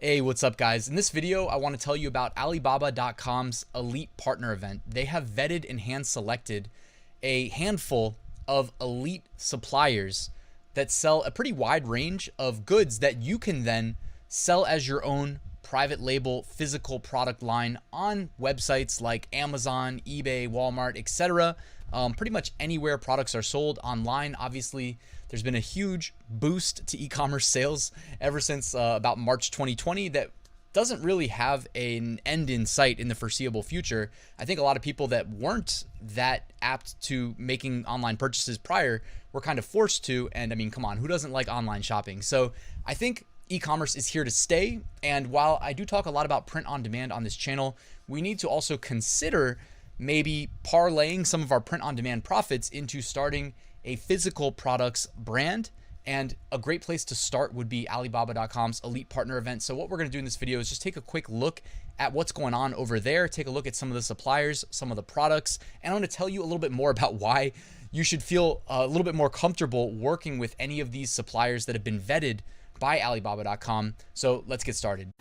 Hey, what's up guys? In this video, I want to tell you about Alibaba.com's Elite Partner Event. They have vetted and hand selected a handful of elite suppliers that sell a pretty wide range of goods that you can then sell as your own private label physical product line on websites like Amazon, eBay, Walmart, etc. Pretty much anywhere products are sold online. Obviously, there's been a huge boost to e-commerce sales ever since about March 2020 that doesn't really have an end in sight in the foreseeable future. I think a lot of people that weren't that apt to making online purchases prior were kind of forced to. And I mean, come on, who doesn't like online shopping? So I think e-commerce is here to stay. And while I do talk a lot about print on demand on this channel, we need to also consider maybe parlaying some of our print on demand profits into starting a physical products brand. And a great place to start would be Alibaba.com's Elite Partner Event. So what we're going to do in this video is just take a quick look at what's going on over there, take a look at some of the suppliers, some of the products, and I'm going to tell you a little bit more about why you should feel a little bit more comfortable working with any of these suppliers that have been vetted by Alibaba.com. So let's get started.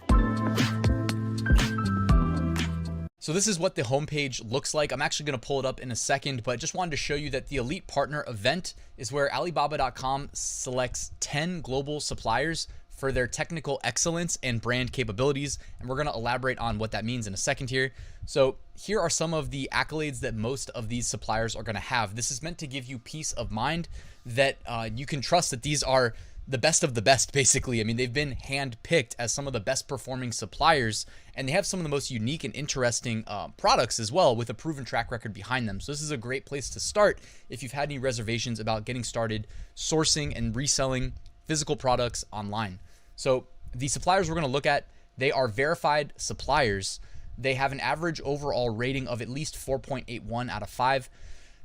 So this is what the homepage looks like. I'm actually going to pull it up in a second, but just wanted to show you that the Elite Partner Event is where Alibaba.com selects 10 global suppliers for their technical excellence and brand capabilities. And we're going to elaborate on what that means in a second here. So here are some of the accolades that most of these suppliers are going to have. This is meant to give you peace of mind that you can trust that these are the best of the best, basically. I mean, they've been hand-picked as some of the best performing suppliers, and they have some of the most unique and interesting products as well, with a proven track record behind them. So this is a great place to start if you've had any reservations about getting started sourcing and reselling physical products online. So the suppliers we're going to look at, they are verified suppliers. They have an average overall rating of at least 4.81 out of 5.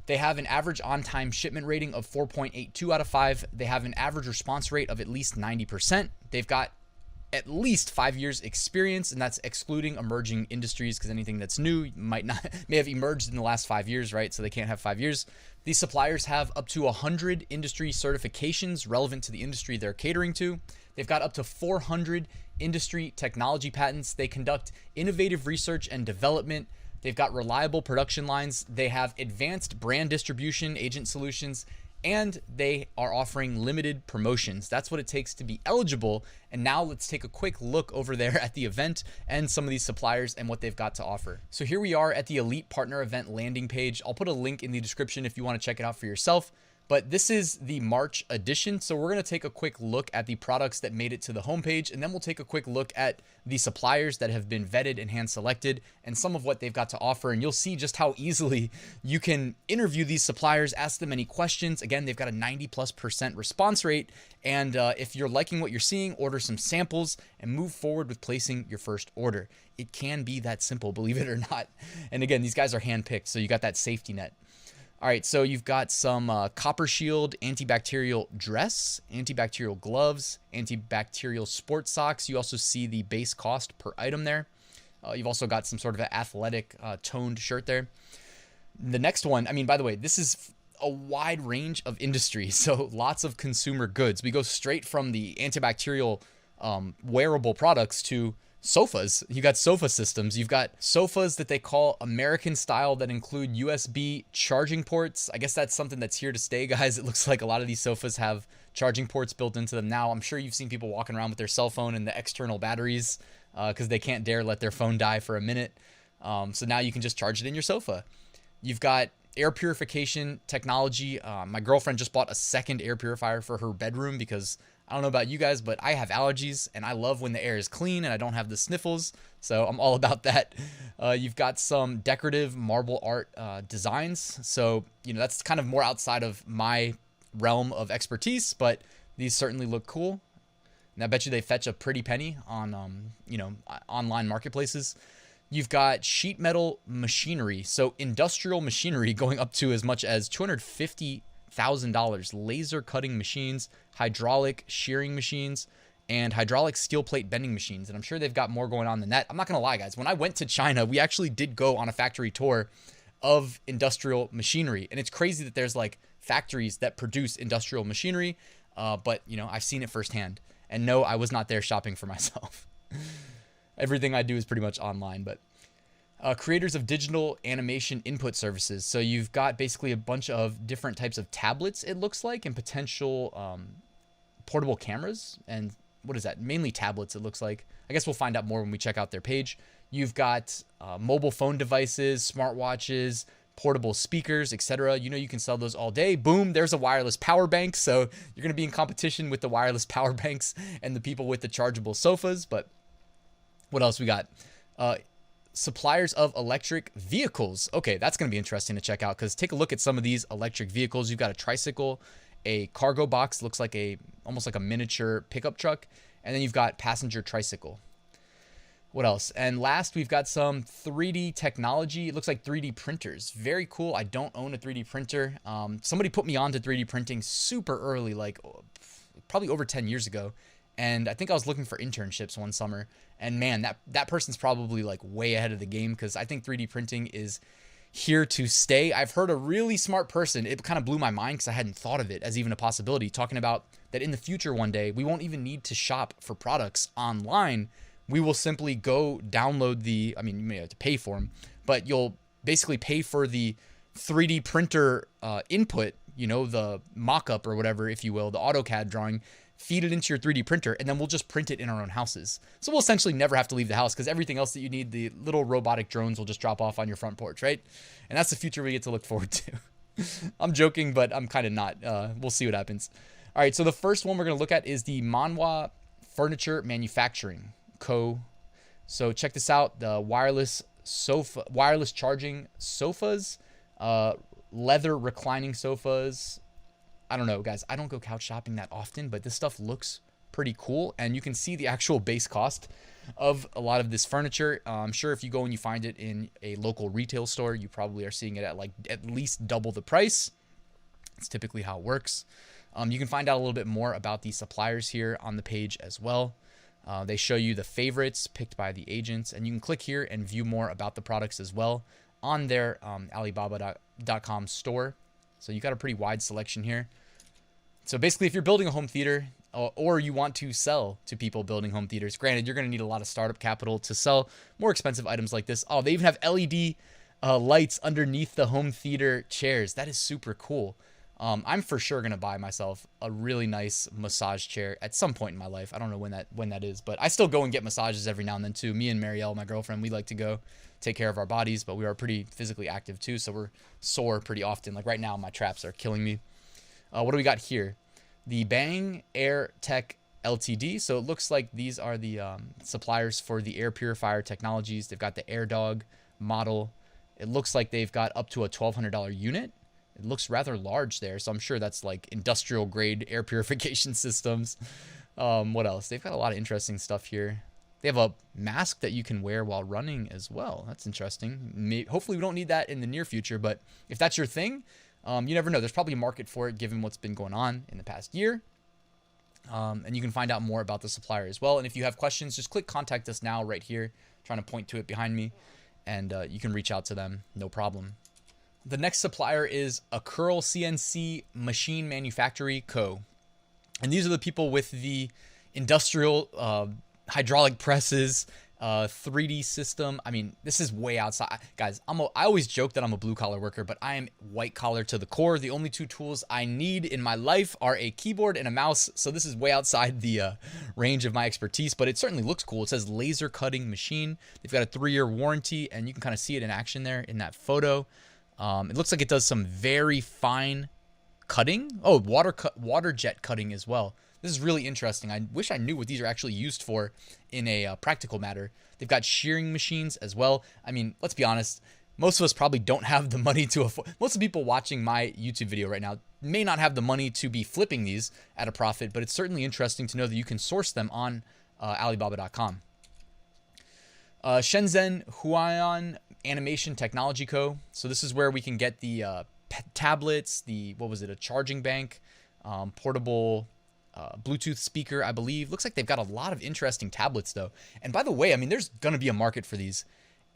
They have an average on-time shipment rating of 4.82 out of 5. They have an average response rate of at least 90%. They've got at least 5 years experience, and that's excluding emerging industries, because anything that's new may have emerged in the last 5 years, right? So they can't have 5 years. These suppliers have up to 100 industry certifications relevant to the industry they're catering to. They've got up to 400 industry technology patents. They conduct innovative research and development. They've got reliable production lines. They have advanced brand distribution, agent solutions, and they are offering limited promotions. That's what it takes to be eligible. And now let's take a quick look over there at the event and some of these suppliers and what they've got to offer. So here we are at the Elite Partner Event landing page. I'll put a link in the description if you want to check it out for yourself. But this is the March edition. So we're going to take a quick look at the products that made it to the homepage, and then we'll take a quick look at the suppliers that have been vetted and hand selected and some of what they've got to offer. And you'll see just how easily you can interview these suppliers, ask them any questions. Again, they've got a 90+% response rate. And if you're liking what you're seeing, order some samples and move forward with placing your first order. It can be that simple, believe it or not. And again, these guys are handpicked, so you got that safety net. All right, so you've got some Copper Shield antibacterial dress, antibacterial gloves, antibacterial sports socks. You also see the base cost per item there. You've also got some sort of an athletic toned shirt there. The next one, I mean, by the way, this is a wide range of industries, so lots of consumer goods. We go straight from the antibacterial wearable products to sofas. You got sofa systems. You've got sofas that they call American style that include USB charging ports. I guess that's something that's here to stay, guys. It looks like a lot of these sofas have charging ports built into them now. I'm sure you've seen people walking around with their cell phone and the external batteries because they can't dare let their phone die for a minute. So now you can just charge it in your sofa. You've got air purification technology. My girlfriend just bought a second air purifier for her bedroom because I don't know about you guys, but I have allergies and I love when the air is clean and I don't have the sniffles. So I'm all about that. You've got some decorative marble art designs. So, you know, that's kind of more outside of my realm of expertise, but these certainly look cool. And I bet you they fetch a pretty penny on, you know, online marketplaces. You've got sheet metal machinery. So industrial machinery going up to as much as $250,000, laser cutting machines, hydraulic shearing machines, and hydraulic steel plate bending machines. And I'm sure they've got more going on than that. I'm not going to lie, guys. When I went to China, we actually did go on a factory tour of industrial machinery. And it's crazy that there's like factories that produce industrial machinery. But, you know, I've seen it firsthand. And no, I was not there shopping for myself. Everything I do is pretty much online, but creators of digital animation input services. So you've got basically a bunch of different types of tablets, it looks like, and potential portable cameras. And what is that? Mainly tablets, it looks like. I guess we'll find out more when we check out their page. You've got mobile phone devices, smartwatches, portable speakers, etc. You know, you can sell those all day. Boom, there's a wireless power bank. So you're going to be in competition with the wireless power banks and the people with the chargeable sofas. But what else we got? Suppliers of electric vehicles. Okay, that's going to be interesting to check out, because take a look at some of these electric vehicles. You've got a tricycle, a cargo box, looks like almost like a miniature pickup truck, and then you've got passenger tricycle. What else? And last, we've got some 3D technology. It looks like 3D printers. Very cool. I don't own a 3D printer. Somebody put me on to 3D printing super early, like probably over 10 years ago. And I think I was looking for internships one summer. And man, that person's probably like way ahead of the game, because I think 3D printing is here to stay. I've heard a really smart person, it kind of blew my mind because I hadn't thought of it as even a possibility, talking about that in the future one day, we won't even need to shop for products online. We will simply go download you may have to pay for them, but you'll basically pay for the 3D printer input, the mock-up or whatever, if you will, the AutoCAD drawing, feed it into your 3D printer, and then we'll just print it in our own houses. So we'll essentially never have to leave the house, because everything else that you need, the little robotic drones will just drop off on your front porch, right? And that's the future we get to look forward to. I'm joking, but I'm kind of not. We'll see what happens. All right, so the first one we're going to look at is the Manwa Furniture Manufacturing Co. So check this out: the wireless charging sofas, leather reclining sofas. I don't know, guys. I don't go couch shopping that often, but this stuff looks pretty cool, and you can see the actual base cost of a lot of this furniture. I'm sure if you go and you find it in a local retail store, you probably are seeing it at at least double the price. It's typically how it works. You can find out a little bit more about the suppliers here on the page as well. They show you the favorites picked by the agents, and you can click here and view more about the products as well on their Alibaba.com store. So you got a pretty wide selection here. So basically, if you're building a home theater, or you want to sell to people building home theaters, granted, you're going to need a lot of startup capital to sell more expensive items like this. Oh, they even have LED lights underneath the home theater chairs. That is super cool. I'm for sure going to buy myself a really nice massage chair at some point in my life. I don't know when that is, but I still go and get massages every now and then too. Me and Marielle, my girlfriend, we like to go take care of our bodies, but we are pretty physically active too, so we're sore pretty often. Like right now, my traps are killing me. What do we got here? The Bang Air Tech Ltd. So it looks like these are the suppliers for the air purifier technologies. They've got the Air Dog model. It looks like they've got up to a $1,200 unit. It looks rather large there, so I'm sure that's like industrial grade air purification systems. What else? They've got a lot of interesting stuff here. They have a mask that you can wear while running as well. That's interesting. Hopefully we don't need that in the near future, but if that's your thing, you never know. There's probably a market for it given what's been going on in the past year. And you can find out more about the supplier as well. And if you have questions, just click contact us now right here. I'm trying to point to it behind me, and you can reach out to them. No problem. The next supplier is ACCURL CNC Machine Manufacturing Co. And these are the people with the industrial hydraulic presses, 3D system. I mean, this is way outside. Guys, I always joke that I'm a blue-collar worker, but I am white-collar to the core. The only two tools I need in my life are a keyboard and a mouse, so this is way outside the range of my expertise, but it certainly looks cool. It says laser cutting machine. They've got a 3-year warranty, and you can kind of see it in action there in that photo. It looks like it does some very fine cutting. Oh, water jet cutting as well. This is really interesting. I wish I knew what these are actually used for in a practical matter. They've got shearing machines as well. I mean, let's be honest. Most of us probably don't have the money to afford. Most of the people watching my YouTube video right now may not have the money to be flipping these at a profit, but it's certainly interesting to know that you can source them on Alibaba.com. Shenzhen HUION Animation Technology Co. So this is where we can get the tablets, a charging bank, portable Bluetooth speaker, I believe. Looks like they've got a lot of interesting tablets though. And by the way, I mean, there's going to be a market for these.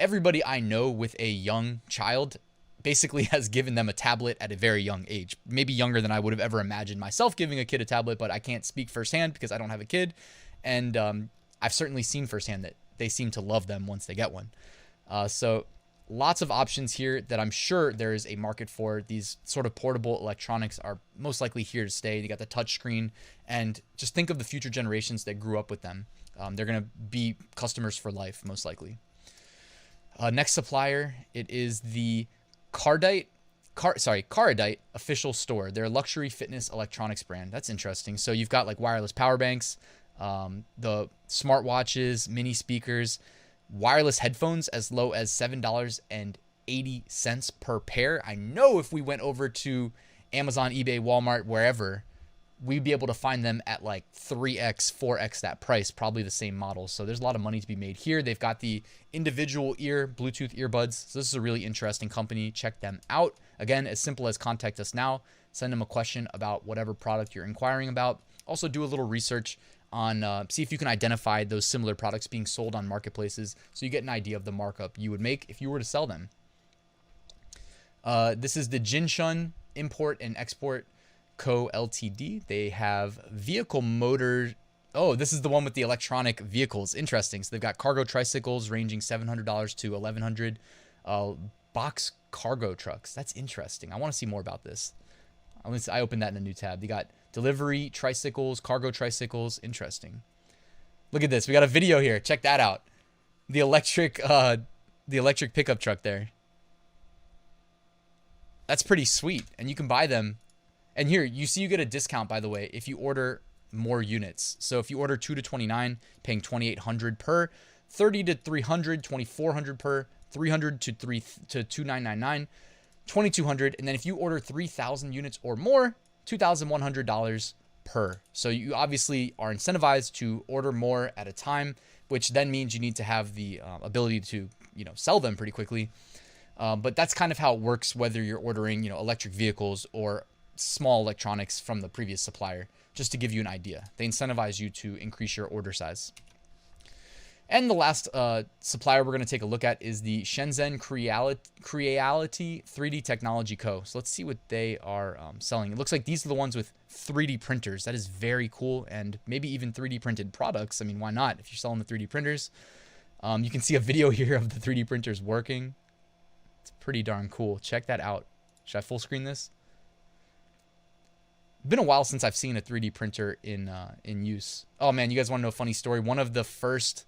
Everybody I know with a young child basically has given them a tablet at a very young age, maybe younger than I would have ever imagined myself giving a kid a tablet, but I can't speak firsthand because I don't have a kid. And I've certainly seen firsthand that they seem to love them once they get one. So lots of options here that I'm sure there is a market for. These sort of portable electronics are most likely here to stay. You got the touch screen, and just think of the future generations that grew up with them. They're going to be customers for life, most likely. Next supplier, it is the Candite official store. They're a luxury fitness electronics brand. That's interesting. So you've got like wireless power banks, the smartwatches, mini speakers, wireless headphones as low as $7.80 per pair. I know if we went over to Amazon, eBay, Walmart, wherever, we'd be able to find them at like 3x, 4x that price, probably the same model. So there's a lot of money to be made here. They've got the individual Bluetooth earbuds. So this is a really interesting company. Check them out. Again, as simple as contact us now, send them a question about whatever product you're inquiring about. Also do a little research on, see if you can identify those similar products being sold on marketplaces so you get an idea of the markup you would make if you were to sell them. This is the Jingpeng Import and Export Co. Ltd. They have vehicle motor. Oh, this is the one with the electronic vehicles. Interesting. So they've got cargo tricycles ranging $700 to $1,100. Box cargo trucks. That's interesting. I want to see more about this. I opened that in a new tab. They got delivery tricycles, cargo tricycles. Interesting. Look at this. We got a video here. Check that out. The electric pickup truck there. That's pretty sweet. And you can buy them. And here, you see you get a discount, by the way, if you order more units. So if you order 2 to 29, paying $2,800 per, 30 to 300, $2,400 per, 300 to 2,999, $2,200, and then if you order 3,000 units or more, $2,100 per. So you obviously are incentivized to order more at a time, which then means you need to have the ability to, sell them pretty quickly. But that's kind of how it works, whether you're ordering, electric vehicles or small electronics from the previous supplier, just to give you an idea. They incentivize you to increase your order size. And the last supplier we're going to take a look at is the Shenzhen Creality 3D Technology Co. So let's see what they are selling. It looks like these are the ones with 3D printers. That is very cool, and maybe even 3D printed products. I mean, why not? If you're selling the 3D printers, you can see a video here of the 3D printers working. It's pretty darn cool. Check that out. Should I full screen this? Been a while since I've seen a 3D printer in use. Oh man, you guys want to know a funny story? One of the first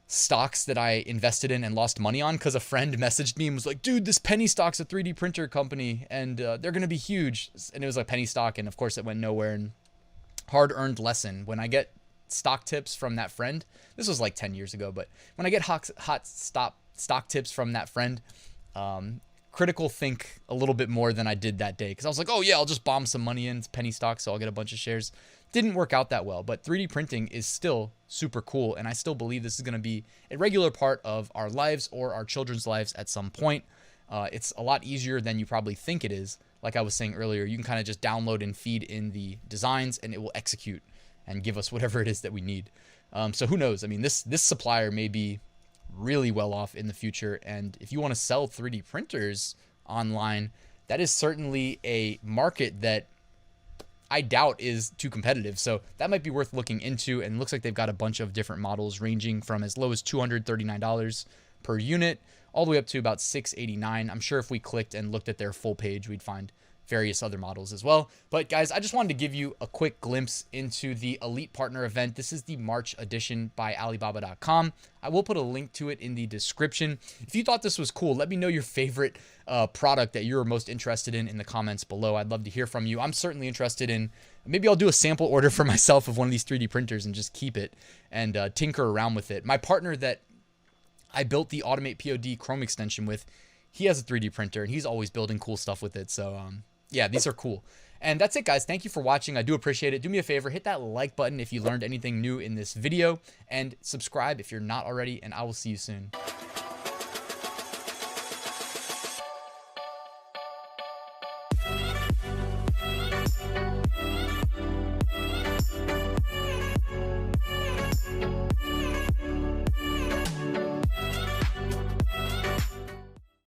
stocks that I invested in and lost money on, because a friend messaged me and was like, dude, this penny stock's a 3D printer company and they're going to be huge. And it was like penny stock, and of course it went nowhere. And hard-earned lesson. When I get stock tips from that friend, this was like 10 years ago, but when I get hot stock tips from that friend, critical think a little bit more than I did that day, because I was like, oh yeah, I'll just bomb some money in. It's penny stock, so I'll get a bunch of shares. Didn't work out that well, but 3D printing is still super cool, and I still believe this is going to be a regular part of our lives or our children's lives at some point. It's a lot easier than you probably think it is. Like I was saying earlier, you can kind of just download and feed in the designs, and it will execute and give us whatever it is that we need. So who knows? I mean, this supplier may be really well off in the future, and if you want to sell 3D printers online, that is certainly a market that I doubt is too competitive. So that might be worth looking into, and it looks like they've got a bunch of different models ranging from as low as $239 per unit all the way up to about $689. I'm sure if we clicked and looked at their full page, we'd find various other models as well. But guys, I just wanted to give you a quick glimpse into the Elite Partner event. This is the March edition by Alibaba.com. I will put a link to it in the description. If you thought this was cool, let me know your favorite product that you're most interested in the comments below. I'd love to hear from you. I'm certainly interested in, maybe I'll do a sample order for myself of one of these 3D printers and just keep it and tinker around with it. My partner that I built the Automate POD Chrome extension with, he has a 3D printer and he's always building cool stuff with it. So yeah, these are cool. And that's it, guys. Thank you for watching. I do appreciate it. Do me a favor, hit that like button if you learned anything new in this video, and subscribe if you're not already, and I will see you soon.